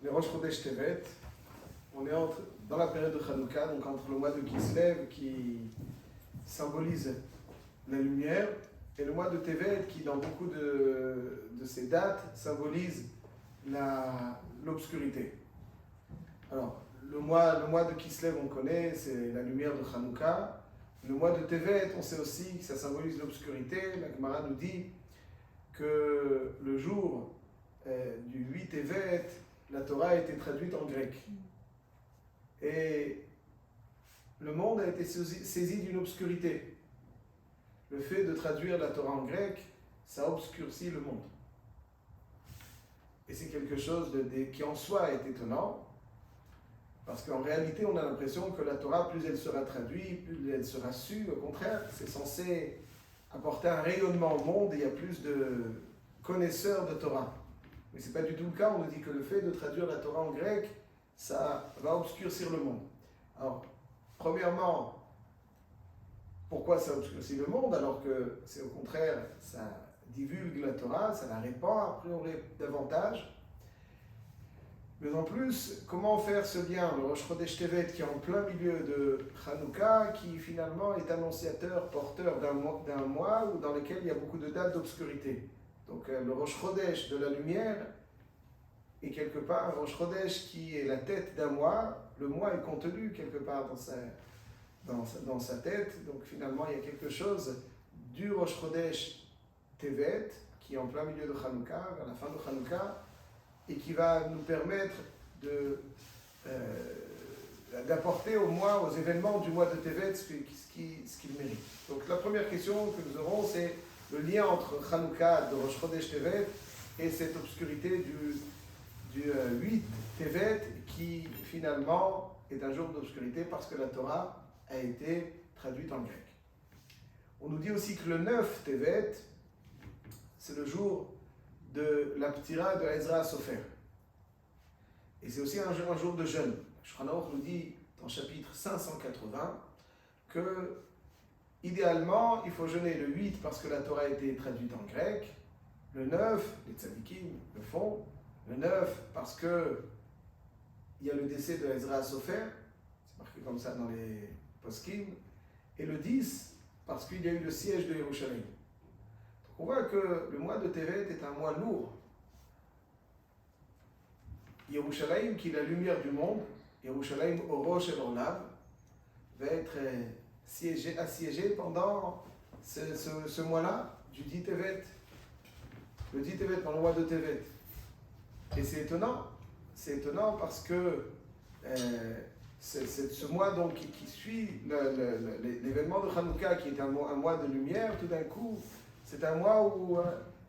les Rosh Chodesh Tevet. On est dans la période de Hanouka, donc entre le mois de Kislev qui symbolise la lumière et le mois de Tevet qui, dans beaucoup de ces dates, symbolise l'obscurité. Alors, le mois de Kislev, on connaît, c'est la lumière de Hanouka. Le mois de Tevet, on sait aussi que ça symbolise l'obscurité. La Gemara nous dit que le jour du 8 Tevet, la Torah a été traduite en grec. Et le monde a été saisi d'une obscurité. Le fait de traduire la Torah en grec, ça obscurcit le monde. Et c'est quelque chose qui en soi est étonnant, parce qu'en réalité, on a l'impression que la Torah, plus elle sera traduite, plus elle sera sue. Au contraire, c'est censé apporter un rayonnement au monde et il y a plus de connaisseurs de Torah. Mais ce n'est pas du tout le cas. On nous dit que le fait de traduire la Torah en grec, ça va obscurcir le monde. Alors, premièrement, pourquoi ça obscurcit le monde alors que c'est au contraire, ça divulgue la Torah, ça la répand a priori davantage. Mais en plus, comment faire ce lien, le Rosh Chodesh Tevet qui est en plein milieu de Hanouka, qui finalement est annonciateur, porteur d'un mois dans lequel il y a beaucoup de dates d'obscurité. Donc le Rosh Chodesh de la lumière est quelque part un Rosh Chodesh qui est la tête d'un mois. Le mois est contenu quelque part dans sa tête. Donc finalement, il y a quelque chose du Rosh Chodesh Tevet qui est en plein milieu de Hanouka, vers la fin de Hanouka, et qui va nous permettre d'apporter au mois, aux événements du mois de Tevet ce qu'il mérite. Donc la première question que nous aurons, c'est le lien entre Hanouka de Rosh Chodesh Tevet et cette obscurité du 8 Tevet qui finalement est un jour d'obscurité parce que la Torah a été traduite en grec. On nous dit aussi que le 9 Tevet, c'est le jour de la Ptira de Ezra Sofer. Et c'est aussi un jour de jeûne. Shulchan Aruch nous dit dans le chapitre 580 que idéalement, il faut jeûner le 8 parce que la Torah a été traduite en grec, le 9, les tzadikim le font, le 9 parce que il y a le décès de Ezra Sofer, c'est marqué comme ça dans les poskim, et le 10 parce qu'il y a eu le siège de Yerushalayim. On voit que le mois de Tevet est un mois lourd. Yerushalayim, qui est la lumière du monde, Yerushalayim Orosh El Olam, va être assiégé pendant ce mois-là, du 10 Tevet. Le 10 Tevet, dans le mois de Tevet. Et c'est étonnant parce que c'est ce mois donc, qui suit l'événement de Hanouka, qui est un mois de lumière, tout d'un coup, c'est un mois où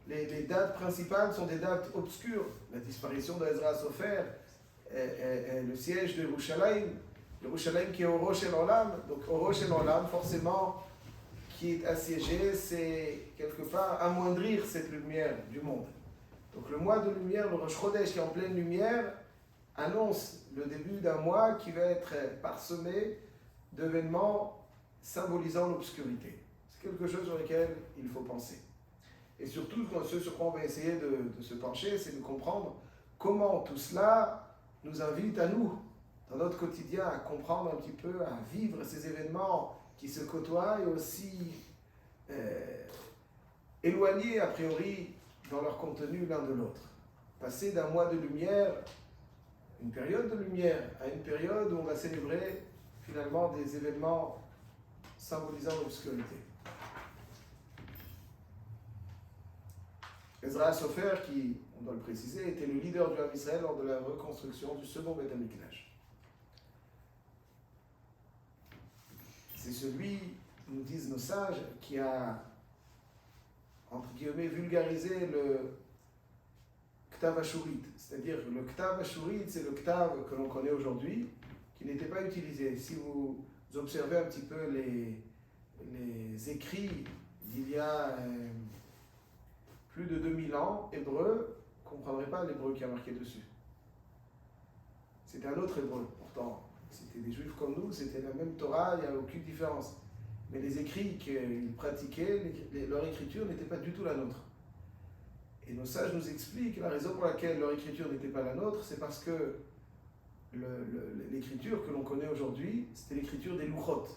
les dates principales sont des dates obscures. La disparition d'Ezra Sofer, le siège de Yerushalayim qui est au Rosh El Olam. Donc au Rosh El Olam, forcément, qui est assiégé, c'est quelque part amoindrir cette lumière du monde. Donc le mois de lumière, le Rosh Chodesh qui est en pleine lumière, annonce le début d'un mois qui va être parsemé d'événements symbolisant l'obscurité. C'est quelque chose sur lequel il faut penser. Et surtout, ce sur quoi on va essayer de se pencher, c'est de comprendre comment tout cela nous invite à nous, dans notre quotidien, à comprendre un petit peu, à vivre ces événements qui se côtoient et aussi éloignés a priori dans leur contenu l'un de l'autre. Passer d'un mois de lumière, une période de lumière, à une période où on va célébrer finalement des événements symbolisant l'obscurité. Ezra Sofer, qui, on doit le préciser, était le leader du Ham Israël lors de la reconstruction du second Beth Amikdash. C'est celui, nous disent nos sages, qui a, entre guillemets, vulgarisé le Ktav Ashurit. C'est-à-dire que le Ktav Ashurit, c'est le Ktav que l'on connaît aujourd'hui, qui n'était pas utilisé. Si vous observez un petit peu les écrits d'il y a plus de 2000 ans, hébreu, ne comprendrait pas l'hébreu qui a marqué dessus. C'était un autre hébreu, pourtant. C'était des juifs comme nous, c'était la même Torah, il n'y a aucune différence. Mais les écrits qu'ils pratiquaient, leur écriture n'était pas du tout la nôtre. Et nos sages nous expliquent la raison pour laquelle leur écriture n'était pas la nôtre, c'est parce que l'écriture que l'on connaît aujourd'hui, c'était l'écriture des Luchot,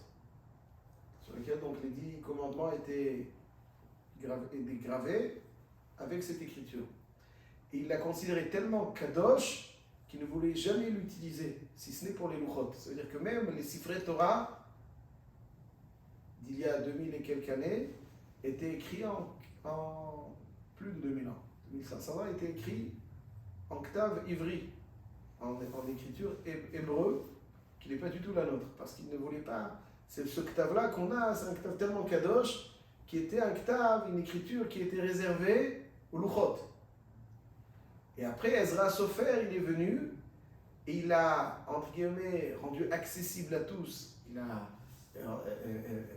sur lesquels donc les 10 commandements étaient gravés avec cette écriture. Et il l'a considéré tellement kadosh qu'il ne voulait jamais l'utiliser, si ce n'est pour les Luchot. Ça veut dire que même les Sifrei Torah d'il y a 2000 et quelques années étaient écrits en plus de 2000 ans. 2500 ans étaient écrits en Ktav Ivri, en écriture hébreu, qui n'est pas du tout la nôtre, parce qu'il ne voulait pas. C'est ce Ktav-là qu'on a, c'est un Ktav tellement kadosh, qui était un Ktav, une écriture qui était réservée aux Luchot. Et après, Ezra Sofer, il est venu, et il a, entre guillemets, rendu accessible à tous. Il a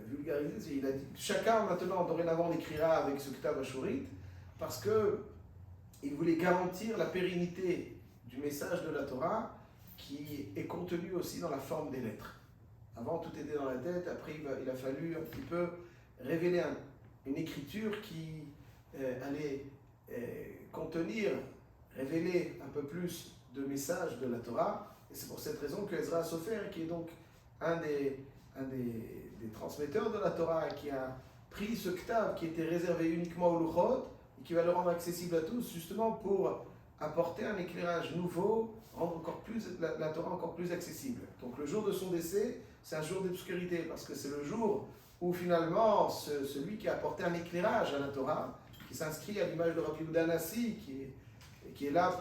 vulgarisé, il a dit, chacun maintenant, dorénavant, l'écrira avec ce Ktav Ashurit, parce que il voulait garantir la pérennité du message de la Torah qui est contenu aussi dans la forme des lettres. Avant, tout était dans la tête, après il a fallu un petit peu révéler une écriture qui allait contenir, révéler un peu plus de messages de la Torah. Et c'est pour cette raison que Ezra Sofer, qui est donc un des transmetteurs de la Torah, qui a pris ce Ktav qui était réservé uniquement aux Luchot, et qui va le rendre accessible à tous, justement pour apporter un éclairage nouveau, rendre encore plus, la Torah encore plus accessible. Donc le jour de son décès, c'est un jour d'obscurité, parce que c'est le jour où finalement, celui qui a apporté un éclairage à la Torah, qui s'inscrit à l'image de Rabbi Yehuda Hanassi, qui est là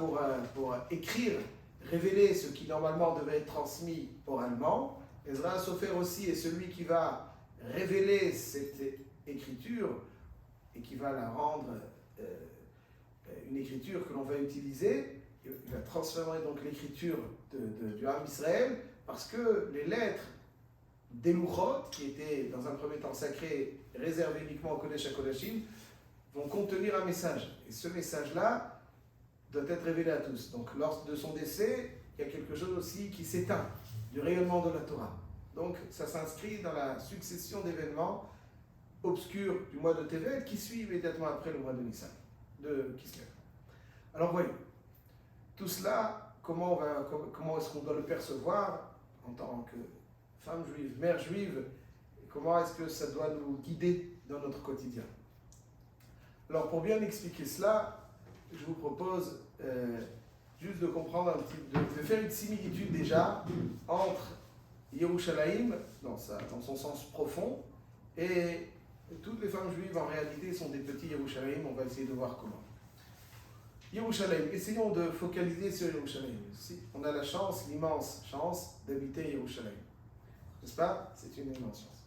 pour écrire, révéler ce qui normalement devait être transmis oralement. Ezra Sofer aussi est celui qui va révéler cette écriture et qui va la rendre une écriture que l'on va utiliser. Il va transformer donc l'écriture du Ham Israël, parce que les lettres des Luchot, qui étaient dans un premier temps sacrées, réservées uniquement au Kodesh HaKodashim, vont contenir un message. Et ce message-là doit être révélé à tous. Donc lors de son décès, il y a quelque chose aussi qui s'éteint, du rayonnement de la Torah. Donc ça s'inscrit dans la succession d'événements obscurs du mois de Tevet qui suit immédiatement après le mois de Nissan, de Kislev. Alors voyons, tout cela, comment est-ce qu'on doit le percevoir en tant que femme juive, mère juive, et comment est-ce que ça doit nous guider dans notre quotidien. Alors pour bien expliquer cela, je vous propose juste de comprendre de faire une similitude déjà entre Yerushalayim, dans son sens profond, et toutes les femmes juives en réalité sont des petits Yerushalayim. On va essayer de voir comment. Yerushalayim, essayons de focaliser sur Yerushalayim. On a la chance, l'immense chance d'habiter Yerushalayim. N'est-ce pas? C'est une immense chance.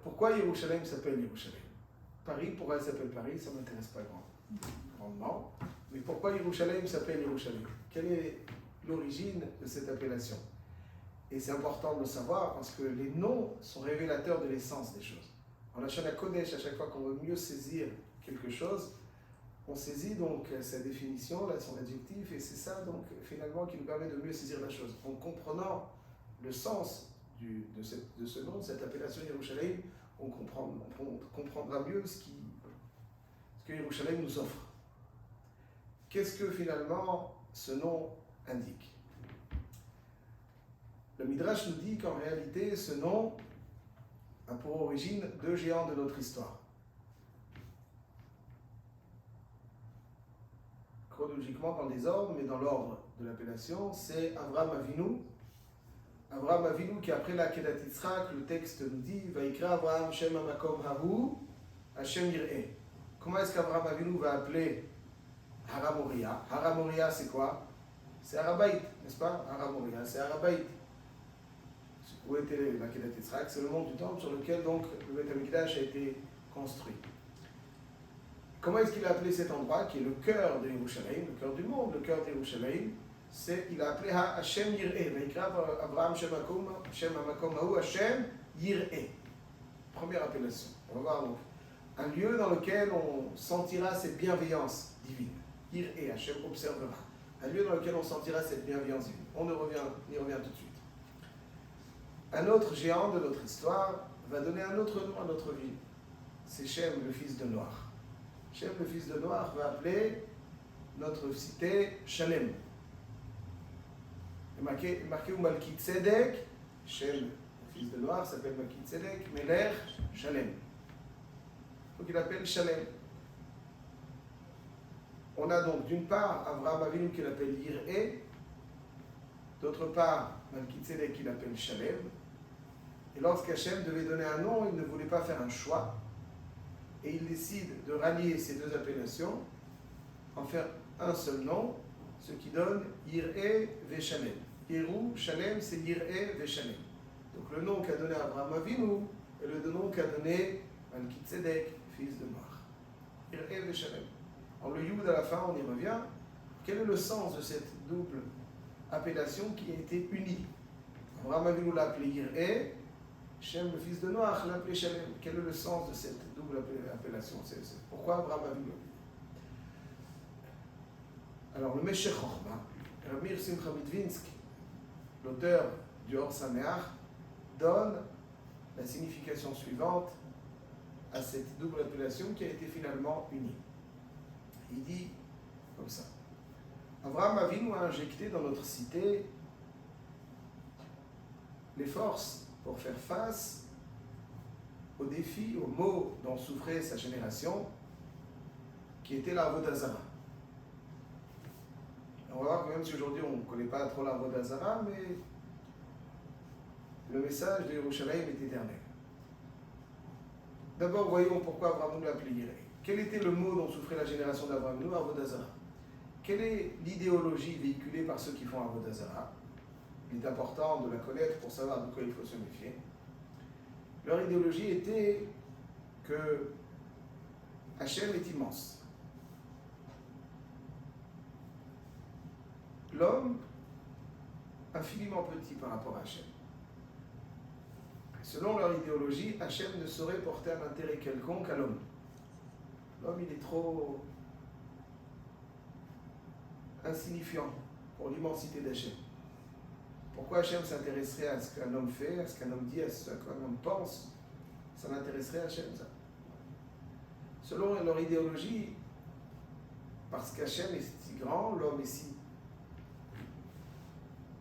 Pourquoi Yerushalayim s'appelle Yerushalayim? Paris, pourquoi elle s'appelle Paris? Ça ne m'intéresse pas grandement. Mais pourquoi Yerushalayim s'appelle Yerushalayim? Quelle est l'origine de cette appellation? Et c'est important de le savoir parce que les noms sont révélateurs de l'essence des choses. En la Shana Kodesh, à chaque fois qu'on veut mieux saisir quelque chose, on saisit donc sa définition, son adjectif, et c'est ça donc finalement qui nous permet de mieux saisir la chose. En comprenant le sens de ce nom, de cette appellation Yerushalayim, on comprendra mieux ce que Yerushalayim nous offre. Qu'est-ce que finalement ce nom indique? Le Midrash nous dit qu'en réalité, ce nom a pour origine deux géants de notre histoire. Chronologiquement dans le désordre, mais dans l'ordre de l'appellation, c'est Avraham Avinu. Avraham Avinu qui après la Kedat Yitzhak, le texte nous dit Vaikra Avraham Shem Hamakom Hahu Hashem Yir'eh. Comment est-ce qu'Avraham Avinu va appeler Hara Moriah? Hara Moriah c'est quoi? C'est Arabaït, n'est-ce pas? Hara Moriah, c'est Arabaït. Où était la Kedat Yitzhak? C'est le mont du temple sur lequel donc le Beth Amikdash a été construit. Comment est-ce qu'il a appelé cet endroit qui est le cœur de Yerushalayim, le cœur du monde, le cœur de Yerushalayim? Il a appelé Hashem Yir'eh. Vaikra Avraham Shem Hamakom Hahu Hashem Yir'eh. Première appellation. On va voir donc un lieu dans lequel on sentira cette bienveillance divine. Yir'eh, Hashem observera. Un lieu dans lequel on sentira cette bienveillance divine. On y revient tout de suite. Un autre géant de notre histoire va donner un autre nom à notre ville. C'est Shem, le fils de Noach. Hachem, le fils de Noach, va appeler notre cité Shalem. Il est marqué où Malki Tzedek, Hachem, le fils de Noach, s'appelle Malki Tzedek, Melech Shalem. Il faut qu'il appelle Shalem. On a donc d'une part Avraham Avinu qu'il appelle Yir'eh, d'autre part Malki Tzedek qu'il appelle Shalem. Et lorsqu'Hachem devait donner un nom, il ne voulait pas faire un choix. Et il décide de rallier ces deux appellations, en faire un seul nom, ce qui donne Yir'eh Veshalem. Yirou, Shalem, c'est Yir'eh Veshalem. Donc le nom qu'a donné Avraham Avinu est le nom qu'a donné Malki Tzedek, fils de Noach. Yir'eh Veshalem. Alors le Yud à la fin, on y revient. Quel est le sens de cette double appellation qui a été unie? Avraham Avinu l'a appelé Yir'eh, Shem, le fils de Noach, l'a appelé Shalem. Quel est le sens de cette double appellation? Pourquoi Avraham Avinu? Alors le Meshech Chochma, Rabbi Simcha Midvinsky, l'auteur du Or Sameach, donne la signification suivante à cette double appellation qui a été finalement unie. Il dit comme ça. Avraham Avinu a injecté dans notre cité les forces pour faire face aux défis, aux maux dont souffrait sa génération, qui était la Avodah Zarah. On va voir que même si aujourd'hui on ne connaît pas trop la Avodah Zarah, mais le message de Yerushalayim est éternel. D'abord, voyons pourquoi Avraham l'a appelé Yireh. Quel était le mot dont souffrait la génération d'Avraham Avinu, Avodah Zarah? Quelle est l'idéologie véhiculée par ceux qui font Avodah Zarah? Il est important de la connaître pour savoir de quoi il faut se méfier. Leur idéologie était que Hachem est immense. L'homme, infiniment petit par rapport à Hachem. Selon leur idéologie, Hachem ne saurait porter un intérêt quelconque à l'homme. L'homme, il est trop insignifiant pour l'immensité d'Hachem. Pourquoi Hachem s'intéresserait à ce qu'un homme fait, à ce qu'un homme dit, à ce qu'un homme pense? Ça n'intéresserait à Hachem, ça. Selon leur idéologie, parce qu'Hachem est si grand, l'homme est si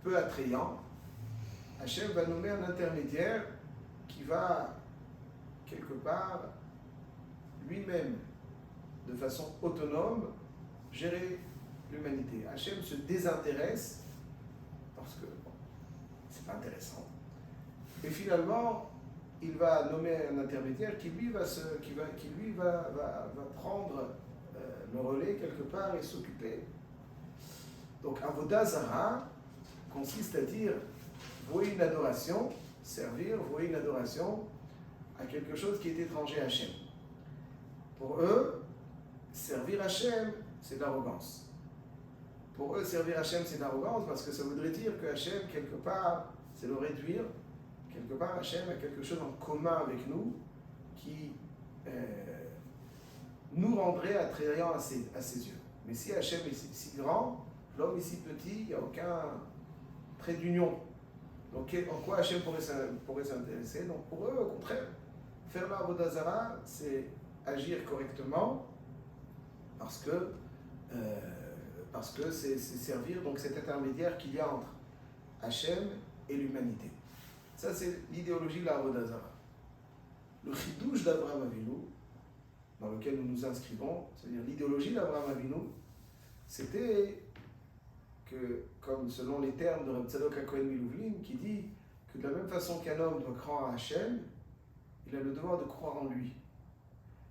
peu attrayant, Hachem va nommer un intermédiaire qui va, quelque part, lui-même, de façon autonome, gérer l'humanité. Hachem se désintéresse parce que bon, c'est pas intéressant. Et finalement, il va nommer un intermédiaire qui lui va prendre le relais quelque part et s'occuper. Donc Avodah Zarah consiste à dire vouer une adoration, servir, vouer une adoration à quelque chose qui est étranger à Hachem. Pour eux, servir Hachem, c'est de l'arrogance. Pour eux, servir Hachem, c'est de l'arrogance parce que ça voudrait dire que Hachem, quelque part, c'est le réduire. Quelque part, Hachem a quelque chose en commun avec nous qui nous rendrait attrayants à ses yeux. Mais si Hachem est si grand, l'homme est si petit, il n'y a aucun trait d'union. Donc, en quoi Hachem pourrait s'intéresser? Donc, pour eux, au contraire, faire la Avodah Zarah, c'est agir correctement parce que c'est servir donc cet intermédiaire qu'il y a entre Hachem et l'humanité. Ça, c'est l'idéologie de la Avodah Zarah. Le chidouche d'Avraham Avinu, dans lequel nous nous inscrivons, c'est-à-dire l'idéologie d'Avraham Avinu, c'était que, comme selon les termes de Reb Tzadok HaKohen Milouvlin, qui dit que de la même façon qu'un homme doit croire à Hachem, il a le devoir de croire en lui.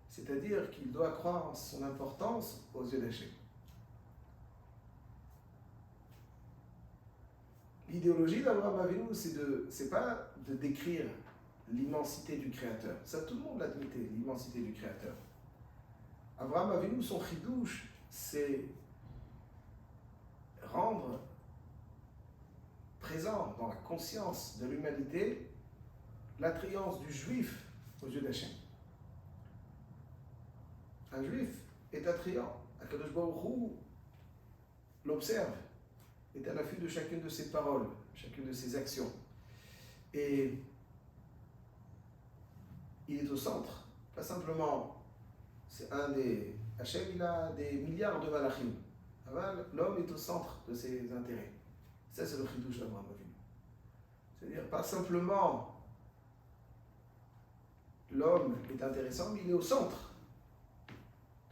C'est-à-dire qu'il doit croire en son importance aux yeux d'Hachem. L'idéologie d'Avraham Avinu, c'est pas de décrire l'immensité du Créateur. Ça, tout le monde l'admettait, l'immensité du Créateur. Avraham Avinu, son chidouche, c'est rendre présent dans la conscience de l'humanité l'attrayance du juif aux yeux d'Hachem. Un juif est attrayant. Akadosh Baruch Hu l'observe, est à l'affût de chacune de ses paroles, chacune de ses actions. Et il est au centre. Pas simplement, c'est un des Hachem, il a des milliards de malachim. L'homme est au centre de ses intérêts. Ça, c'est le chidouche d'Abraham Avinu. C'est-à-dire, pas simplement l'homme est intéressant, mais il est au centre.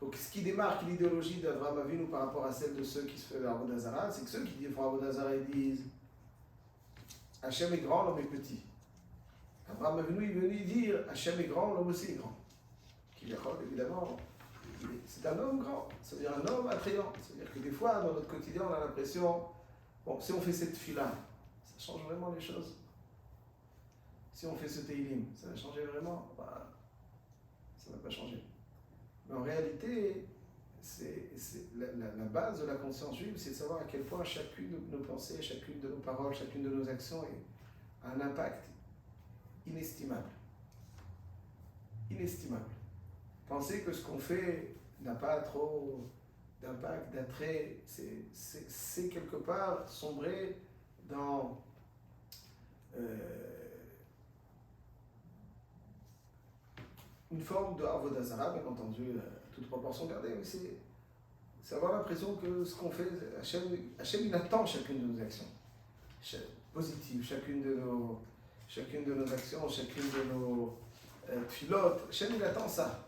Donc, ce qui démarque l'idéologie d'Abraham Avinu par rapport à celle de ceux qui se font Avodah Zarah, c'est que ceux qui font Avodah Zarah, ils disent Hachem est grand, l'homme est petit. Abraham Avinu, il est venu dire Hachem est grand, l'homme aussi est grand. Qu'il accorde, évidemment, c'est un homme grand, c'est-à-dire un homme attrayant. C'est-à-dire que des fois, dans notre quotidien, on a l'impression, bon, si on fait cette fila, ça change vraiment les choses. Si on fait ce teilim, ça va changer vraiment? Bah, ça ne va pas changer. Mais en réalité, la base de la conscience juive, c'est de savoir à quel point chacune de nos pensées, chacune de nos paroles, chacune de nos actions a un impact inestimable. Inestimable. Penser que ce qu'on fait n'a pas trop d'impact, d'attrait, c'est quelque part sombrer dans une forme de Avodah Zarah, bien entendu, toute proportion gardée, mais c'est avoir l'impression que ce qu'on fait, Hachem il attend chacune de nos actions positives, chacune de nos actions, chacune de nos tfilotes, Hachem il attend ça.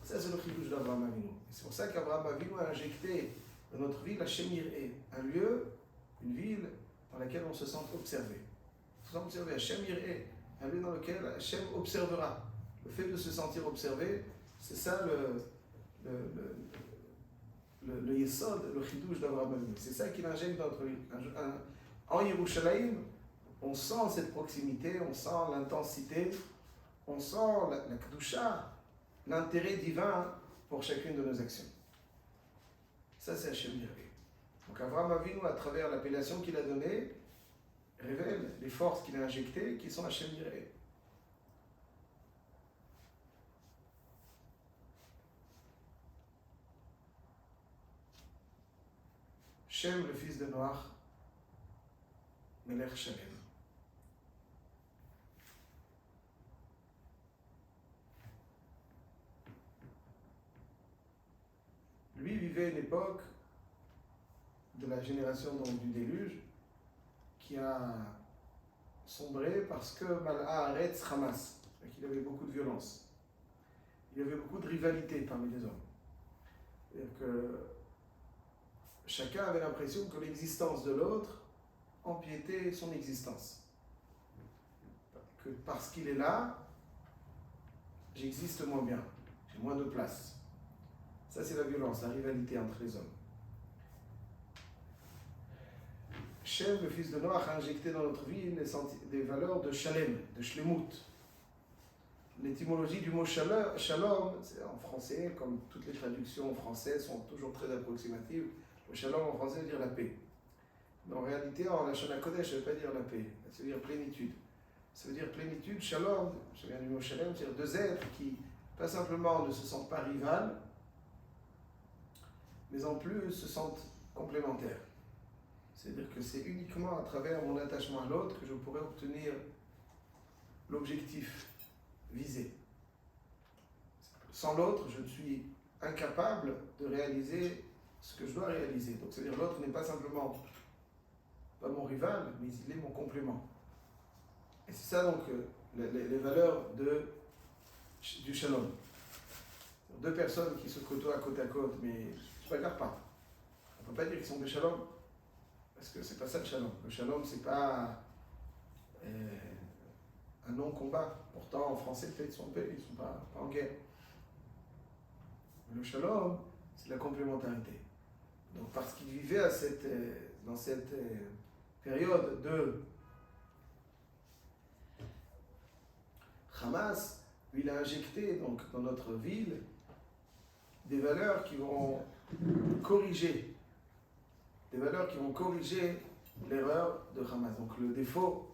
Ça, c'est le chidouche d'Abraham Avinu. C'est pour ça qu'Abraham Avinu a injecté dans notre ville Hachem Yir'eh, un lieu, une ville dans laquelle on se sent observé. On se sent observé, Hachem Yir'eh, un lieu dans lequel Hachem observera. Le fait de se sentir observé, c'est ça le yesod, le chidouche d'Abraham Avinu. C'est ça qu'il injecte dans notre ville. En Yerushalayim, on sent cette proximité, on sent l'intensité, on sent la kedusha, l'intérêt divin pour chacune de nos actions. Ça, c'est Hachem Yir'eh. Donc Abraham Avinu, à travers l'appellation qu'il a donnée, révèle les forces qu'il a injectées, qui sont Hachem Yir'eh. Shem, le fils de Noach, Melech Shalem. Lui vivait une époque de la génération donc, du déluge qui a sombré parce que Mal'a Aretz Hamas, qu'il avait beaucoup de violence. Il y avait beaucoup de rivalité parmi les hommes. C'est-à-dire que chacun avait l'impression que l'existence de l'autre empiétait son existence. Que parce qu'il est là, j'existe moins bien, j'ai moins de place. Ça, c'est la violence, la rivalité entre les hommes. Shem, le fils de Noach, a injecté dans notre vie des valeurs de shalem, de shlemut. L'étymologie du mot shalom, c'est en français, comme toutes les traductions françaises sont toujours très approximatives. Le shalom en français veut dire la paix. Mais en réalité, en Lashon HaKodesh, ça ne veut pas dire la paix, ça veut dire plénitude. Ça veut dire plénitude, shalom, je viens du mot shalom, c'est-à-dire deux êtres qui, pas simplement ne se sentent pas rivales, mais en plus se sentent complémentaires. C'est-à-dire que c'est uniquement à travers mon attachement à l'autre que je pourrais obtenir l'objectif visé. Sans l'autre, je suis incapable de réaliser ce que je dois réaliser. Donc, c'est-à-dire l'autre n'est pas simplement pas mon rival, mais il est mon complément. Et c'est ça donc les valeurs du shalom. Deux personnes qui se côtoient côte à côte, mais je ne regarde pas. On ne peut pas dire qu'ils sont des shalom, parce que c'est pas ça le shalom. Le shalom, c'est pas un non-combat. Pourtant, en français, peut-être ils sont en paix, ils ne sont pas en guerre. Le shalom, c'est la complémentarité. Donc, parce qu'il vivait dans cette période de Hamas, il a injecté donc, dans notre ville des valeurs qui vont corriger, l'erreur de Hamas. Donc, le défaut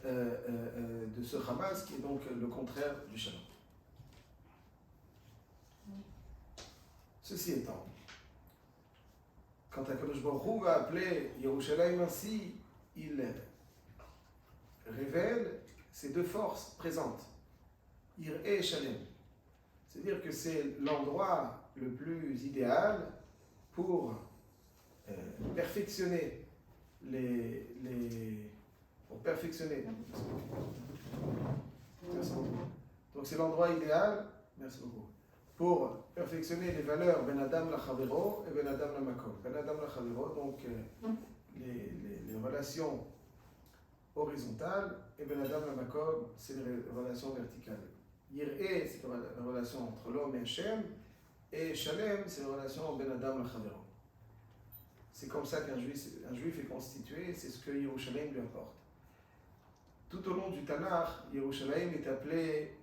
de ce Hamas qui est donc le contraire du shalom. Ceci étant, quand Akadosh Baruch Hu va appeler Yerushalayim ainsi, il révèle ces deux forces présentes, Ir et Shalem. C'est-à-dire que c'est l'endroit le plus idéal pour perfectionner pour perfectionner. Merci beaucoup. Donc c'est l'endroit idéal, merci beaucoup, pour perfectionner les valeurs Ben Adam la Chavero et Ben Adam la Makom. Ben Adam la Chavero, donc les relations horizontales, et Ben Adam la Makom, c'est les relations verticales. Yir'e, c'est la relation entre l'homme et Hachem, et Shalem, c'est la relation Ben Adam la Chavero. C'est comme ça qu'un juif est constitué, c'est ce que Yerushalayim lui apporte. Tout au long du Tanakh, Yerushalayim est appelé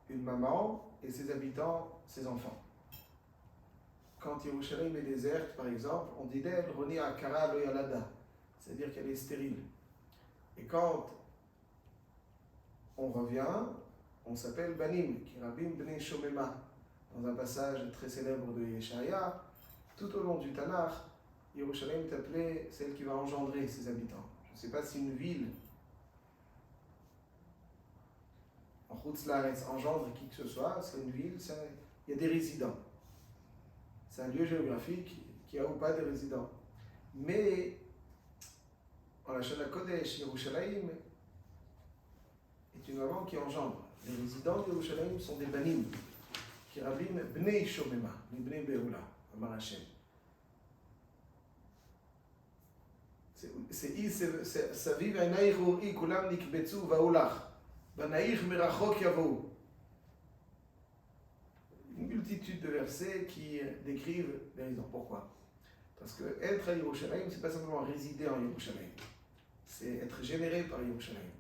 une maman et ses habitants, ses enfants. Quand Yerushalayim est déserte, par exemple, on dit d'elle Roni Akara Lo Yalada, c'est-à-dire qu'elle est stérile. Et quand on revient, on s'appelle Banim, qui Rabim Bnei Shomema. Dans un passage très célèbre de Yeshaya, tout au long du Tanakh, Yerushalayim est appelée celle qui va engendrer ses habitants. Je ne sais pas si une ville en Chutz Laaretz engendre qui que ce soit, c'est une ville, il y a des résidents. C'est un lieu géographique qui a ou pas des résidents. Mais en la Shana Kodesh, Yerushalayim est une maman qui engendre. Les résidents de Yerushalayim sont des banim, qui rabim bnei shomema, bnei beoula, Amar Hashem. C'est Saviv Einaich Uri Kulam Nikbetsu Vaolach. Banaich Merachok Yavou. Une multitude de versets qui décrivent les raisons. Pourquoi? Parce que être à Yerushalayim, c'est pas simplement résider en Yerushalayim, c'est être généré par Yerushalayim.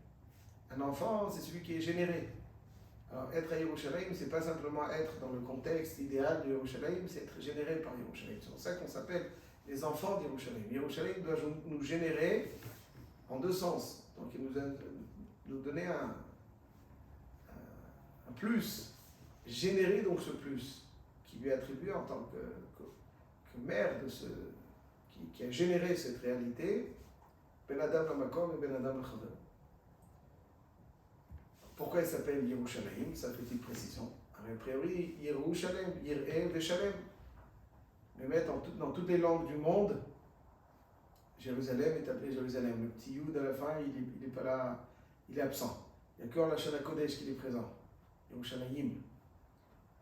Un enfant, c'est celui qui est généré. Alors, être à Yerushalayim, c'est pas simplement être dans le contexte idéal de Yerushalayim, c'est être généré par Yerushalayim. C'est pour ça qu'on s'appelle les enfants d'Yerushalayim. Yerushalayim doit nous générer en deux sens. Donc, il nous donner un plus, générer donc ce plus, qui lui est attribué en tant que mère qui a généré cette réalité, Ben Adam Lamakom et Ben Adam Lachadam. Pourquoi il s'appelle Yerushalayim? Ça petite précision. A priori, Yerushalayim, Yir'e Veshalem. Mais dans toutes les langues du monde, Jérusalem est appelé Jérusalem. Le petit Yud à la fin, il n'est pas là, il est absent. Il n'y a que la Shana Kodesh qui est présent. Yerushalayim.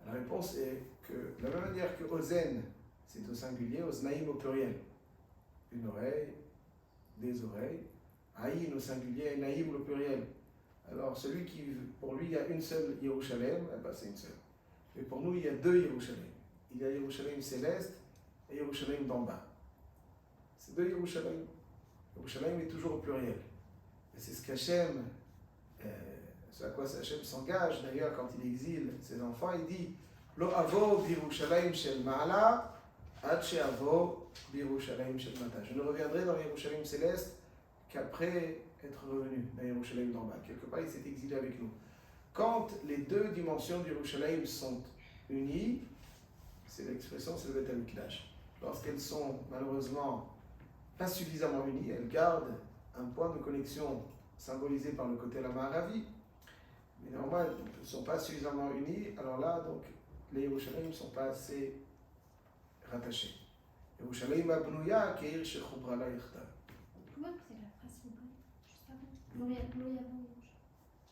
La réponse est que, de la même manière que Ozen, c'est au singulier, Oznaïm au pluriel. Une oreille, des oreilles. Aïn au singulier, Naïm au pluriel. Alors, celui qui, pour lui, il y a une seule Yerushalem, eh ben, c'est une seule. Mais pour nous, il y a deux Yerushalem. Il y a Yerushalayim céleste et Yerushalayim d'en bas. C'est deux Yerushalayim. Yerushalayim est toujours au pluriel. Et c'est ce qu'Hachem, ce à quoi Hachem s'engage d'ailleurs quand il exile ses enfants, il dit Lo avo b'Yerushalayim shel ma'ala ad she'avo b'Yerushalayim shel mata. Je ne reviendrai dans Yerushalayim céleste qu'après être revenu dans Yerushalayim d'en bas. Quelque part, il s'est exilé avec nous. Quand les deux dimensions d'Yerushalayim sont unies, c'est l'expression, c'est le Beth Amikdash. Lorsqu'elles sont malheureusement pas suffisamment unies, elles gardent un point de connexion symbolisé par le côté la Maharavi, mais néanmoins, elles ne sont pas suffisamment unies, alors là, donc, les Yerushalayim ne sont pas assez rattachés. Yerushalayim abnouya keir shechubra la yichtav. Comment c'est la phrase complète? Juste avant.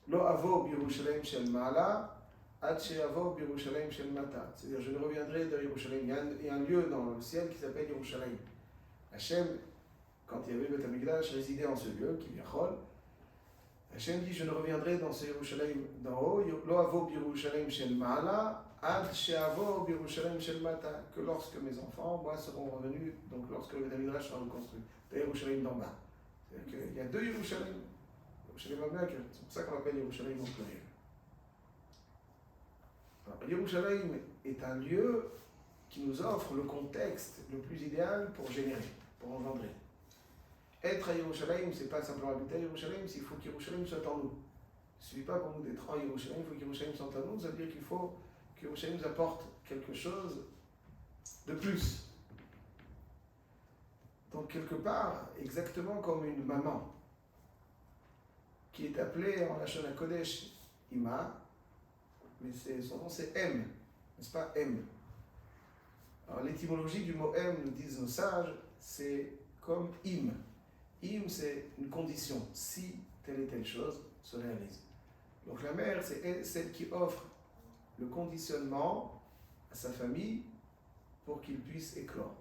Lo avo b'Yerushalayim shel ma'ala ad she'avo b'Yerushalayim shel mata. C'est-à-dire, je ne reviendrai de Yerushalayim. Il y a un lieu dans le ciel qui s'appelle Yerushalayim. Hachem, quand il y avait le Beth Amikdash, résidait en ce lieu, qui est Chol. Hachem dit, je ne reviendrai dans ce Yerushalayim d'en haut, Lo avo b'Yerushalayim shel ma'ala ad she'avo b'Yerushalayim shel mata. Que lorsque mes enfants, moi, seront revenus, donc lorsque le Beth Amikdash sera reconstruit, de Yerushalayim d'en bas. C'est-à-dire qu'il y a deux Yerushalayim. C'est pour ça qu'on appelle Yerushalayim au pluriel. Yerushalayim est un lieu qui nous offre le contexte le plus idéal pour générer, pour engendrer. Être à Yerushalayim, c'est pas simplement habiter à Yerushalayim, il faut qu'Yerushalayim soit en nous. Il ne suffit pas pour nous d'être en Yerushalayim, il faut qu'Yerushalayim soit en nous, ça veut dire qu'il faut qu'Yerushalayim nous apporte quelque chose de plus. Donc quelque part, exactement comme une maman, qui est appelée en Lashon HaKodesh Ima, mais son nom c'est M. n'est-ce pas, M. Alors l'étymologie du mot M, nous disent nos sages, c'est comme im. Im, c'est une condition. Si telle et telle chose se réalise. Donc la mère, c'est celle qui offre le conditionnement à sa famille pour qu'il puisse éclore.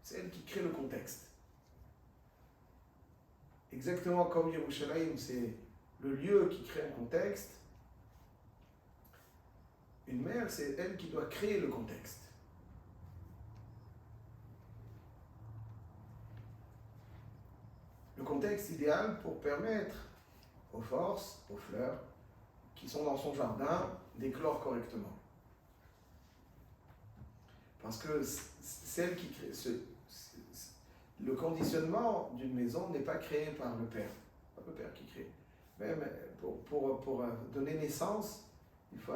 C'est elle qui crée le contexte. Exactement comme Yerushalayim, c'est le lieu qui crée un contexte. Une mère, c'est elle qui doit créer le contexte. Le contexte idéal pour permettre aux forces, aux fleurs, qui sont dans son jardin, d'éclore correctement. Parce que celle qui crée le conditionnement d'une maison n'est pas créé par le père. Pas le père qui crée. Même pour donner naissance, il faut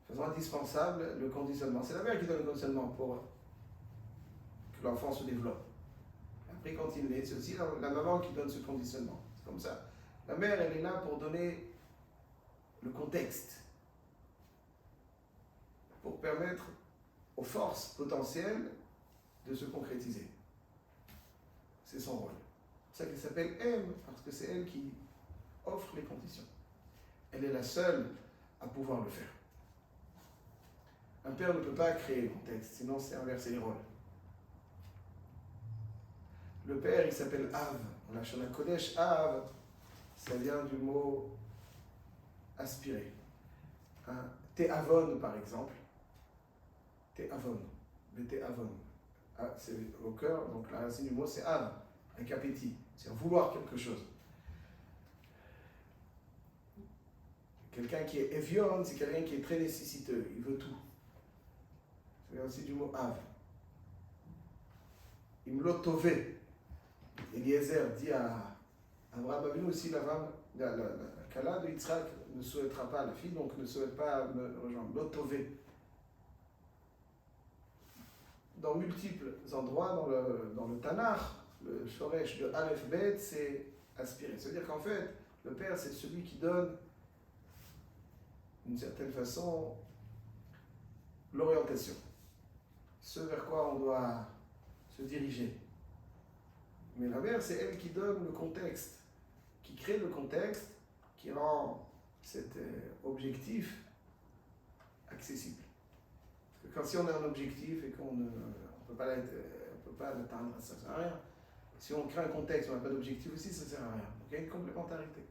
faisant indispensable le conditionnement. C'est la mère qui donne le conditionnement pour que l'enfant se développe. Après, quand il naît, c'est aussi la maman qui donne ce conditionnement. C'est comme ça. La mère, elle est là pour donner le contexte, pour permettre aux forces potentielles de se concrétiser. C'est son rôle. C'est ça qu'elle s'appelle M, parce que c'est elle qui offre les conditions. Elle est la seule à pouvoir le faire. Un père ne peut pas créer le contexte, sinon c'est inverser les rôles. Le père, il s'appelle Av. On a Shana Kodesh, Av, ça vient du mot aspirer. Te'avon, par exemple. Te'avon. Te'avon. C'est au cœur, donc la racine du mot c'est Av, avec appétit. C'est vouloir quelque chose. Quelqu'un qui est Evion, c'est quelqu'un qui est très nécessiteux, il veut tout. C'est aussi du mot Av. Imlotové. Eliezer dit à Abraham Avinu aussi, la Kala de Yitzhak ne souhaitera pas, la fille donc ne souhaite pas me rejoindre. Lotové. Dans multiples endroits dans le Tanakh, le Shoresh de Aleph Bet, c'est aspirer. C'est-à-dire qu'en fait, le père, c'est celui qui donne, d'une certaine façon, l'orientation. Ce vers quoi on doit se diriger. Mais la mère, c'est elle qui donne le contexte, qui crée le contexte, qui rend cet objectif accessible. Parce que quand si on a un objectif et qu'on ne peut pas l'atteindre, ça ne sert à rien. Si on crée un contexte, on n'a pas d'objectif aussi, ça ne sert à rien. Donc il y a une complémentarité.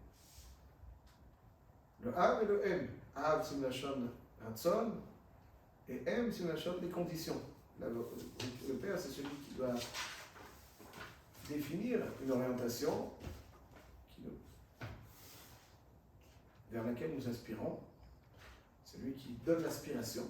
Le Av et le M. Av, c'est une lachon Ratson, et M, c'est une lachon des conditions. Le père, c'est celui qui doit définir une orientation vers laquelle nous aspirons. C'est lui qui donne l'aspiration.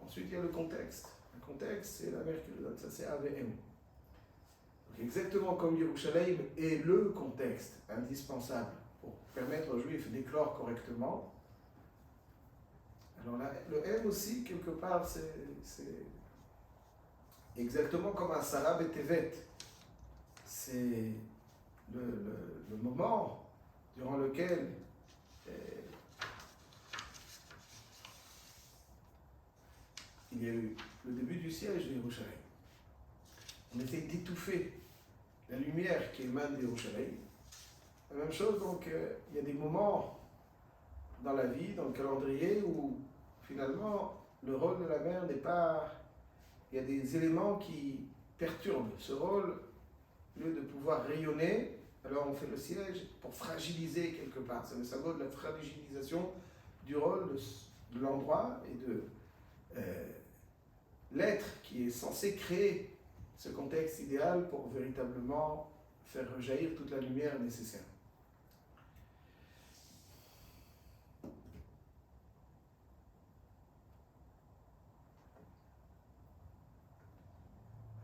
Ensuite, il y a le contexte. Le contexte, c'est la mère qui le donne. Ça, c'est AVM. Donc, exactement comme Yerushalayim est le contexte indispensable pour permettre aux Juifs d'éclore correctement. Alors là, le M aussi, quelque part, c'est exactement comme un Sarah Betevet. C'est le moment durant lequel il y a eu le début du siège de Yerushalayim. On essaie d'étouffer la lumière qui émane de Yerushalayim. La même chose, donc, il y a des moments dans la vie, dans le calendrier, où finalement le rôle de la mère n'est pas. Il y a des éléments qui perturbent ce rôle. Au lieu de pouvoir rayonner, alors on fait le siège pour fragiliser quelque part. C'est le symbole de la fragilisation du rôle de l'endroit et de l'être qui est censé créer ce contexte idéal pour véritablement faire rejaillir toute la lumière nécessaire.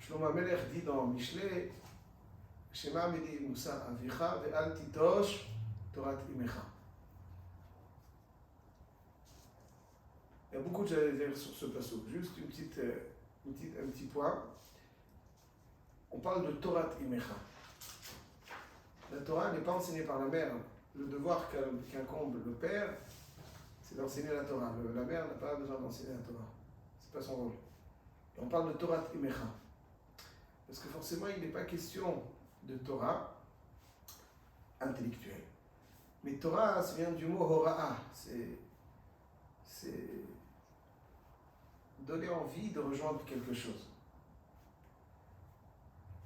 Shlomo Amelech dit dans Mishlei, Shema Midi Musa Avicha ve'al titosh Torat Imecha. Il y a beaucoup de choses à dire sur ce passage. Juste un petit point. On parle de Torat Imecha. La Torah n'est pas enseignée par la mère. Le devoir qu'incombe le père, c'est d'enseigner la Torah. La mère n'a pas besoin d'enseigner la Torah. C'est pas son rôle. Et on parle de Torah Imecha. Parce que forcément, il n'est pas question de Torah intellectuelle. Mais Torah, ça vient du mot Hora'a. C'est donner envie de rejoindre quelque chose.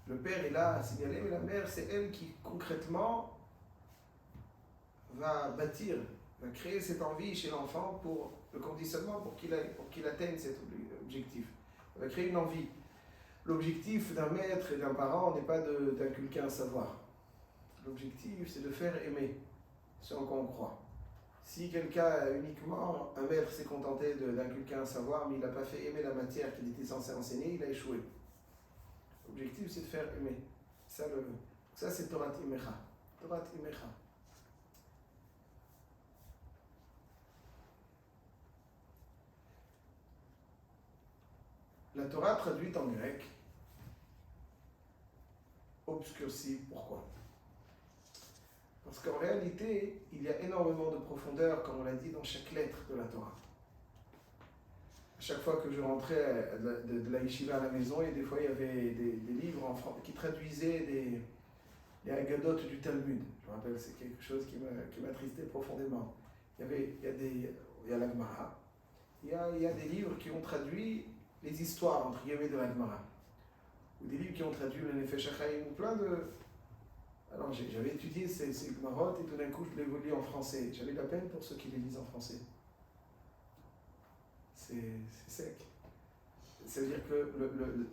Le père est là à signaler, mais la mère, c'est elle qui concrètement va bâtir, va créer cette envie chez l'enfant pour le conditionnement, pour qu'il atteigne cet objectif. Elle va créer une envie. L'objectif d'un maître et d'un parent n'est pas d'inculquer un savoir. L'objectif, c'est de faire aimer ce en quoi on croit. Si quelqu'un, uniquement, un maître s'est contenté d'inculquer un savoir, mais il n'a pas fait aimer la matière qu'il était censé enseigner, il a échoué. L'objectif, c'est de faire aimer. Ça, c'est Torah Imecha. Torah Imecha. La Torah traduite en grec, obscurcie, pourquoi? Parce qu'en réalité, il y a énormément de profondeur, comme on l'a dit, dans chaque lettre de la Torah. À chaque fois que je rentrais de la yeshiva à la maison, et des fois il y avait des livres en français qui traduisaient les Haggadot du Talmud. Je me rappelle, c'est quelque chose qui m'attristait profondément. Il y a la Gemara. Il y a des livres qui ont traduit les histoires, entre guillemets, de la Gemara. Ou des livres qui ont traduit le Nefesh HaChaim, ou plein de... Alors j'avais étudié ces Gemarot et tout d'un coup je les lis en français. J'avais de la peine pour ceux qui les lisent en français. C'est sec. Ça veut dire que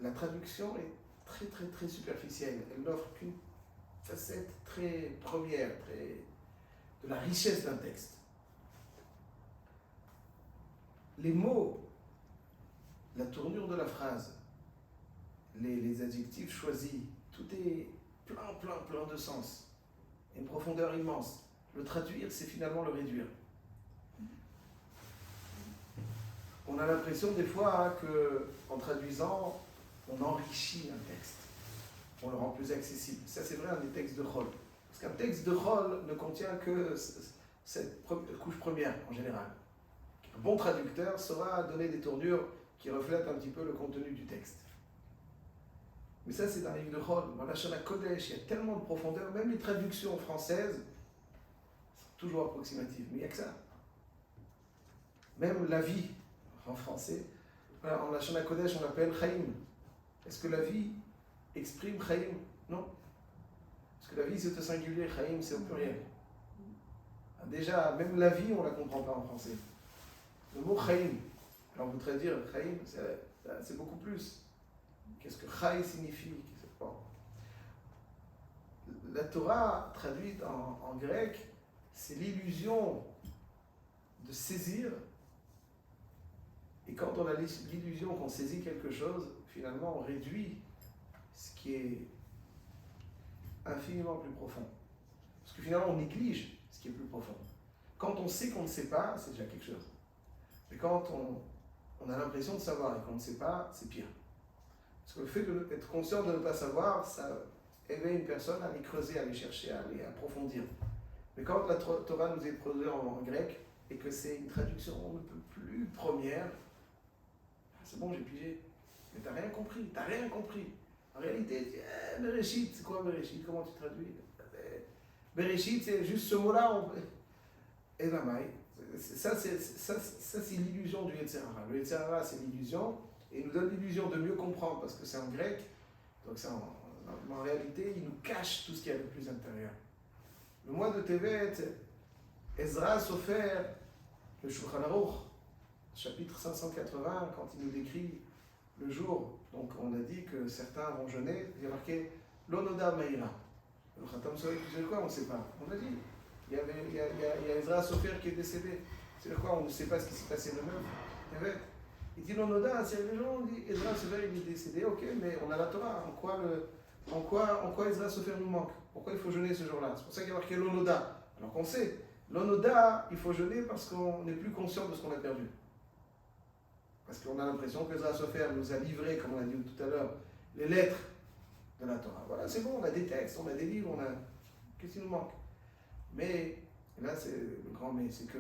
la traduction est très très très superficielle. Elle n'offre qu'une facette très première, de la richesse d'un texte. Les mots, la tournure de la phrase, les adjectifs choisis, tout est plein de sens. Une profondeur immense. Le traduire, c'est finalement le réduire. On a l'impression des fois qu'en traduisant, on enrichit un texte. On le rend plus accessible. Ça, c'est vrai, un des textes de Chol. Parce qu'un texte de Chol ne contient que cette couche première, en général. Un bon traducteur saura donner des tournures qui reflètent un petit peu le contenu du texte. Mais ça, c'est dans les livres de Chol. Dans la Shana Kodesh, il y a tellement de profondeur. Même les traductions françaises sont toujours approximatives. Mais il n'y a que ça. Même la vie, en français, en la Shana Kodesh, on l'appelle Chaim. Est-ce que la vie exprime Chaim? Non. Parce que la vie, c'est au singulier, Chaim, c'est au pluriel. Déjà, même la vie, on ne la comprend pas en français. Le mot Chaim, alors vous traduire Chaim, c'est beaucoup plus. Qu'est-ce que Chai signifie? Bon. La Torah, traduite en grec, c'est l'illusion de saisir. Et quand on a l'illusion qu'on saisit quelque chose, finalement on réduit ce qui est infiniment plus profond. Parce que finalement on néglige ce qui est plus profond. Quand on sait qu'on ne sait pas, c'est déjà quelque chose. Mais quand on a l'impression de savoir et qu'on ne sait pas, c'est pire. Parce que le fait d'être conscient de ne pas savoir, ça éveille une personne à aller creuser, à aller chercher, à aller approfondir. Mais quand la Torah nous est produite en grec, et que c'est une traduction un peu plus première, c'est bon, j'ai pigé. Mais t'as rien compris. En réalité, tu dis, Bereshit, c'est quoi Bereshit? Comment tu traduis? Bereshit, c'est juste ce mot-là. Et la maille. Ça, c'est l'illusion du Yetzer Hara. Le Yetzer Hara, c'est l'illusion. Et il nous donne l'illusion de mieux comprendre parce que c'est en grec. Donc en réalité, il nous cache tout ce qu'il y a de plus intérieur. Le mois de Tevet, Ezra Sofer, le Shulchan Aruch, chapitre 580, quand il nous décrit le jour, donc on a dit que certains vont jeûner, il y a marqué L'Onoda Meira. Le Khatam Soleil, tu sais quoi? On ne sait pas. On a dit. Il y a Ezra Sofer qui est décédé. C'est quoi? On ne sait pas ce qui s'est passé le 9. Il dit l'Onoda, c'est les gens, on dit Ezra Sofer il est décédé, ok, mais on a la Torah. En quoi Ezra Sofer nous manque? Pourquoi il faut jeûner ce jour-là? C'est pour ça qu'il y a marqué l'Onoda. Alors qu'on sait, l'Onoda, il faut jeûner parce qu'on n'est plus conscient de ce qu'on a perdu. Parce qu'on a l'impression que Ezra Sofer nous a livré, comme on a dit tout à l'heure, les lettres de la Torah. Voilà, c'est bon, on a des textes, on a des livres, Qu'est-ce qui nous manque? Mais, là c'est le grand mais, c'est que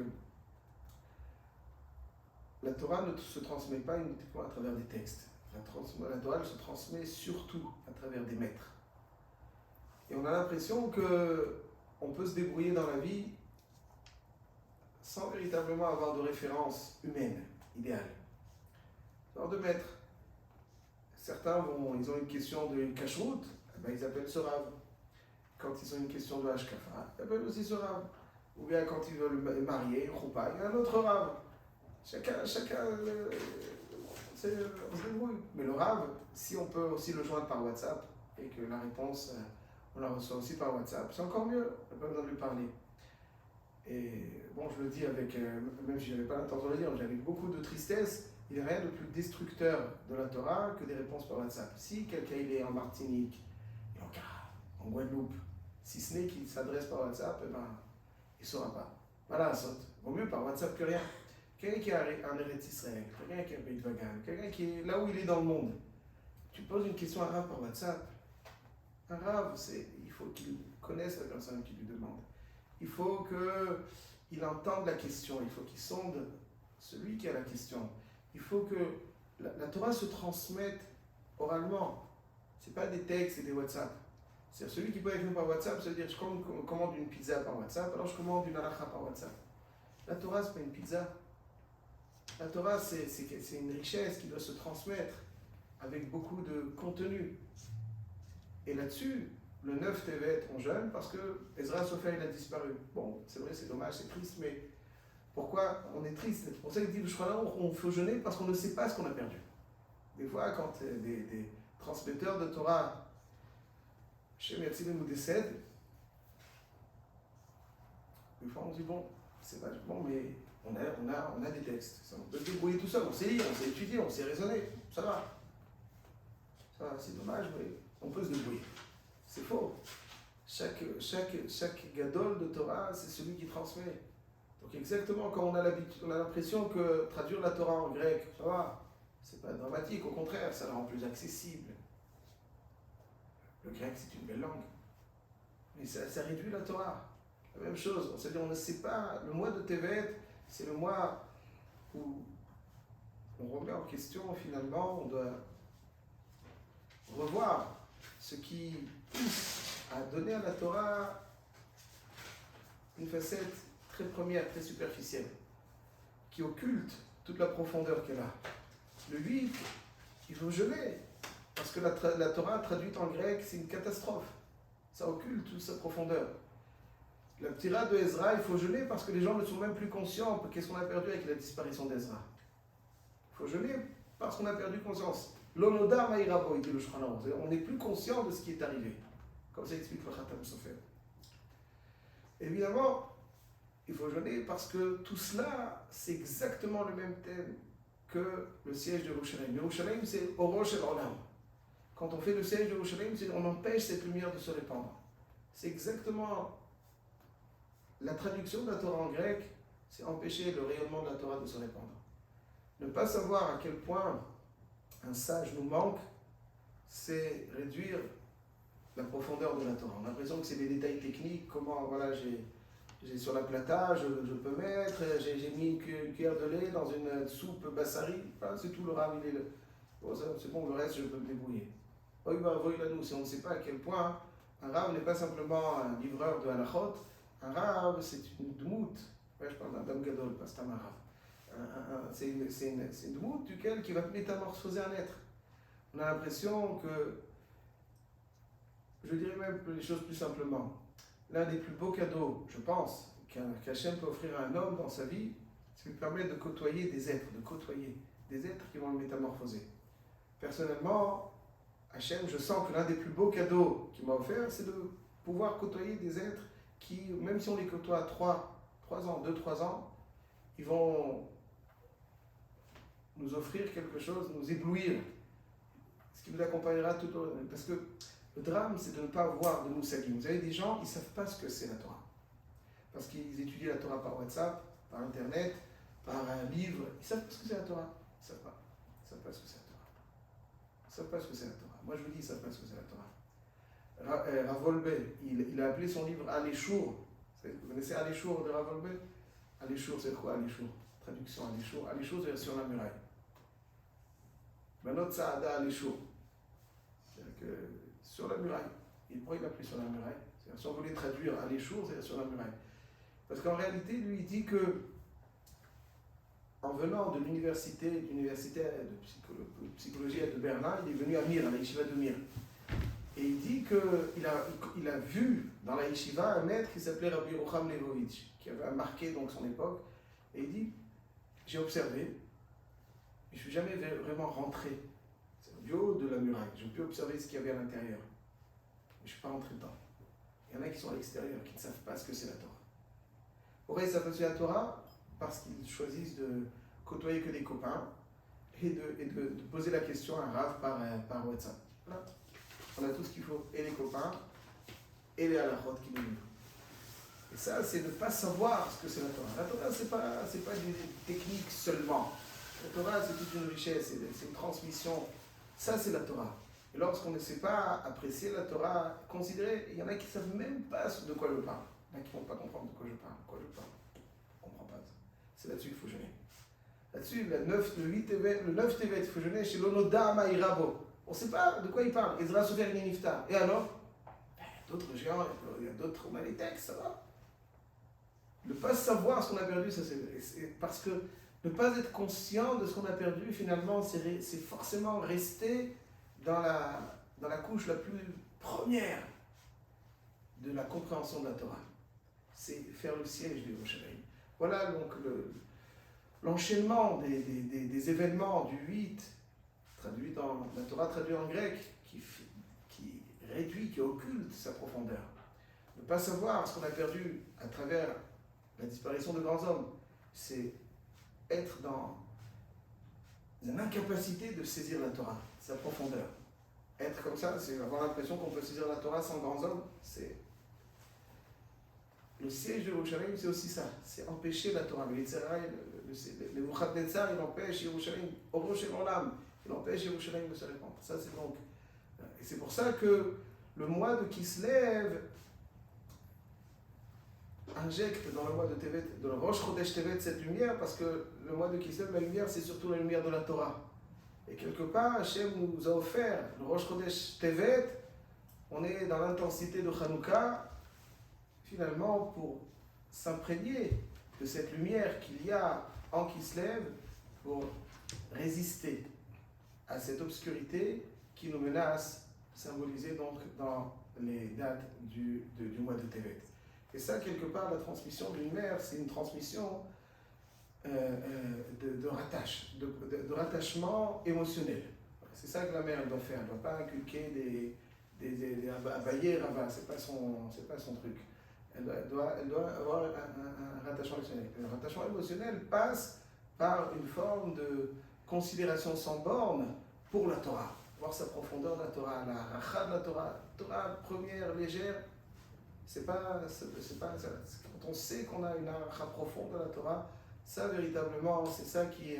la Torah ne se transmet pas uniquement à travers des textes. La Torah elle se transmet surtout à travers des maîtres. Et on a l'impression qu'on peut se débrouiller dans la vie sans véritablement avoir de référence humaine, idéale. Alors de maîtres. Certains ils ont une question de cacheroute, ils appellent ce rave. Quand ils ont une question de hashkafa, ils appellent aussi ce rave. Ou bien quand ils veulent marier, une choupa, il y a un autre rave. Chacun on se débrouille. Mais le rave, si on peut aussi le joindre par WhatsApp et que la réponse, on la reçoit aussi par WhatsApp, c'est encore mieux, on n'a pas besoin de lui parler. Et bon, je le dis avec, même si je n'avais pas l'intention de le dire, j'avais beaucoup de tristesse. Il n'y a rien de plus destructeur de la Torah que des réponses par WhatsApp. Si quelqu'un il est en Martinique, en Guadeloupe, si ce n'est qu'il s'adresse par WhatsApp, il ne saura pas. Voilà, saute. Vaut mieux par WhatsApp que rien. Quelqu'un qui est en Eretz Israël, quelqu'un qui est à Beit Vagan, quelqu'un qui est là où il est dans le monde. Tu poses une question à un rave par WhatsApp. Un rave, il faut qu'il connaisse la personne qui lui demande. Il faut qu'il entende la question, il faut qu'il sonde celui qui a la question. Il faut que la Torah se transmette oralement. Ce n'est pas des textes et des WhatsApp. C'est-à-dire celui qui peut écrire par WhatsApp, ça veut dire je commande une pizza par WhatsApp, alors je commande une halakha par WhatsApp. La Torah, ce n'est pas une pizza. La Torah, c'est une richesse qui doit se transmettre avec beaucoup de contenu. Et là-dessus, le 9 Tevet, on jeûne parce que Ezra Sofer, il a disparu. Bon, c'est vrai, c'est dommage, c'est triste, mais pourquoi on est triste? C'est pour ça qu'il dit le Shulchan Aruch, on faut jeûner parce qu'on ne sait pas ce qu'on a perdu. Des fois, quand des transmetteurs de Torah, Shem Yatzilim nous décèdent, des fois on dit bon, c'est pas bon, mais on a des textes. On peut se débrouiller tout seul, on sait lire, on sait étudier, on sait raisonner, ça va. Ça va, c'est dommage, mais on peut se débrouiller. C'est faux. Chaque gadol de Torah, c'est celui qui transmet. Donc exactement quand on a l'impression que traduire la Torah en grec, ça va, c'est pas dramatique, au contraire, ça la rend plus accessible. Le grec, c'est une belle langue. Mais ça réduit la Torah. La même chose, c'est-à-dire on ne sait pas, le mois de Tevet, c'est le mois où on remet en question finalement, on doit revoir ce qui a donné à la Torah une facette très première, très superficielle, qui occulte toute la profondeur qu'elle a. Le juif, il faut jeûner, parce que la Torah traduite en grec, c'est une catastrophe. Ça occulte toute sa profondeur. La Ptira de Ezra, il faut jeûner parce que les gens ne sont même plus conscients de qu'est-ce qu'on a perdu avec la disparition d'Ezra. Il faut jeûner parce qu'on a perdu conscience. L'onoda ma'irabo, dit le Shulchan Aruch. On n'est plus conscient de ce qui est arrivé. Comme ça explique le Khatam Sofer. Évidemment, il faut jeûner parce que tout cela, c'est exactement le même thème que le siège de Yerushalayim. Yerushalayim, c'est Orosh el Olam. Quand on fait le siège de Yerushalayim, on empêche cette lumière de se répandre. C'est exactement la traduction de la Torah en grec, c'est empêcher le rayonnement de la Torah de se répandre. Ne pas savoir à quel point un sage nous manque, c'est réduire la profondeur de la Torah. On a l'impression que c'est des détails techniques, comment, voilà, j'ai sur la plata, je peux mettre, j'ai mis une cuillère de lait dans une soupe bassari, enfin, c'est tout, le rave, il est bon, c'est bon, le reste, je peux me débrouiller. Nous, si on ne sait pas à quel point un rave n'est pas simplement un livreur de halachot, un rave, c'est une dmout. Ouais, je parle d'un dame gadol, pas c'est un rave. C'est une dmout duquel qui va métamorphoser un être. On a l'impression que, je dirais même les choses plus simplement, l'un des plus beaux cadeaux, je pense, qu'Hachem peut offrir à un homme dans sa vie, c'est de lui permettre de côtoyer des êtres, qui vont le métamorphoser. Personnellement, Hachem, je sens que l'un des plus beaux cadeaux qu'il m'a offert, c'est de pouvoir côtoyer des êtres qui, même si on les côtoie à 2-3 ans, ils vont nous offrir quelque chose, nous éblouir, ce qui nous accompagnera tout au long. Parce que le drame, c'est de ne pas avoir de moussagim. Vous avez des gens, ils ne savent pas ce que c'est la Torah. Parce qu'ils étudient la Torah par WhatsApp, par Internet, par un livre. Ils ne savent pas ce que c'est la Torah. Ils ne savent pas. Ils ne savent pas ce que c'est la Torah. Ils ne savent pas ce que c'est la Torah. Moi, je vous dis, ils ne savent pas ce que c'est la Torah. Rav Wolbe, il a appelé son livre Aléchour. Vous connaissez Aléchour de Rav Wolbe? Aléchour, c'est quoi Aléchour? traduction Alishour, c'est sur la muraille. Benot Saada Alishour. C'est-à-dire que sur la muraille. Et pourquoi il a pris sur la muraille? Si on voulait traduire Alishour, c'est sur la muraille. Parce qu'en réalité, lui, il dit que en venant de l'université de psychologie de Berlin, il est venu à Mir, à la yeshiva de Mir. Et il dit qu'il a vu dans la yeshiva un maître qui s'appelait Rabbi Rucham Levovitch, qui avait marqué donc son époque. Et il dit, j'ai observé, mais je ne suis jamais vraiment rentré du haut de la muraille. J'ai pu observer ce qu'il y avait à l'intérieur. Mais je ne suis pas rentré dedans. Il y en a qui sont à l'extérieur, qui ne savent pas ce que c'est la Torah. Pourquoi ils savent pas ce que c'est la Torah? Parce qu'ils choisissent de côtoyer que des copains et de poser la question à un rave par WhatsApp. Voilà. On a tout ce qu'il faut, et les copains, et les halachot qui nous livrent. Et ça, c'est de ne pas savoir ce que c'est la Torah. La Torah, c'est pas des techniques seulement. La Torah, c'est toute une richesse, c'est une transmission. Ça, c'est la Torah. Et lorsqu'on ne sait pas apprécier la Torah, considérer, il y en a qui ne savent même pas de quoi je parle. Il y en a qui ne vont pas comprendre de quoi je parle. On ne comprend pas ça. C'est là-dessus qu'il faut jeûner. Là-dessus, le 9 Tevet, il faut jeûner chez l'Onoda Maïrabo. On ne sait pas de quoi il parle. Ezra Sofer Niftar. Et alors? D'autres géants, il y a d'autres textes, ça va. Ne pas savoir ce qu'on a perdu, ça c'est parce que ne pas être conscient de ce qu'on a perdu, finalement, c'est forcément rester dans la couche la plus première de la compréhension de la Torah. C'est faire le siège de Yerushalayim. Voilà donc l'enchaînement des événements du 8, traduit dans la Torah, traduit en grec, qui réduit, qui occulte sa profondeur. Ne pas savoir ce qu'on a perdu à travers la disparition de grands hommes, c'est être dans une incapacité de saisir la Torah, sa profondeur. Être comme ça, c'est avoir l'impression qu'on peut saisir la Torah sans grands hommes. C'est le siège de Yerushalayim, c'est aussi ça, c'est empêcher la Torah. Le Nebuchadnezzar, il empêche Yerushalayim, Orosh Olam, il empêche Yerushalayim de se répandre. Ça, c'est donc. Et c'est pour ça que le mois de Kislev injecte dans le mois de Tevet, dans le Rosh Chodesh Tevet, cette lumière, parce que le mois de Kislev, la lumière, c'est surtout la lumière de la Torah. Et quelque part, Hachem nous a offert le Rosh Chodesh Tevet, on est dans l'intensité de Hanouka, finalement, pour s'imprégner de cette lumière qu'il y a en Kislev, pour résister à cette obscurité qui nous menace, symbolisée donc dans les dates du mois de Tevet. Et ça, quelque part, la transmission de lumière, c'est une transmission de rattachement émotionnel. C'est ça que la mère doit faire. Elle ne doit pas inculquer des abayés, c'est pas son truc. Elle doit avoir un rattachement émotionnel. Le rattachement émotionnel passe par une forme de considération sans borne pour la Torah. Voir sa profondeur de la Torah, la racha de la Torah première, légère. C'est pas ça. Quand on sait qu'on a une racha profonde de la Torah, ça véritablement, c'est ça qui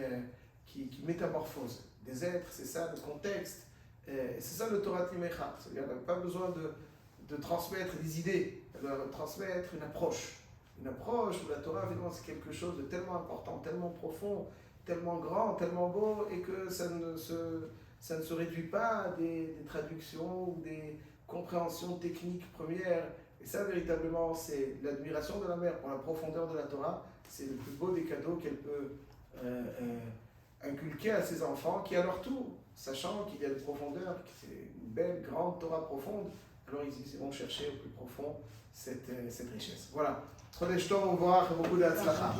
métamorphose des êtres, c'est ça le contexte, c'est ça le Torah Timecha. C'est-à-dire qu'elle n'a pas besoin de transmettre des idées, elle doit transmettre une approche. Une approche où la Torah, évidemment, c'est quelque chose de tellement important, tellement profond, tellement grand, tellement beau, et que ça ne se réduit pas à des traductions ou des compréhensions techniques premières. Et ça, véritablement, c'est l'admiration de la mère pour la profondeur de la Torah. C'est le plus beau des cadeaux qu'elle peut inculquer à ses enfants, qui à leur tour, sachant qu'il y a des profondeurs, que c'est une belle, grande Torah profonde, alors ils vont chercher au plus profond cette richesse. Voilà. Chodesh Tov, au revoir et beaucoup d'Hatzlacha.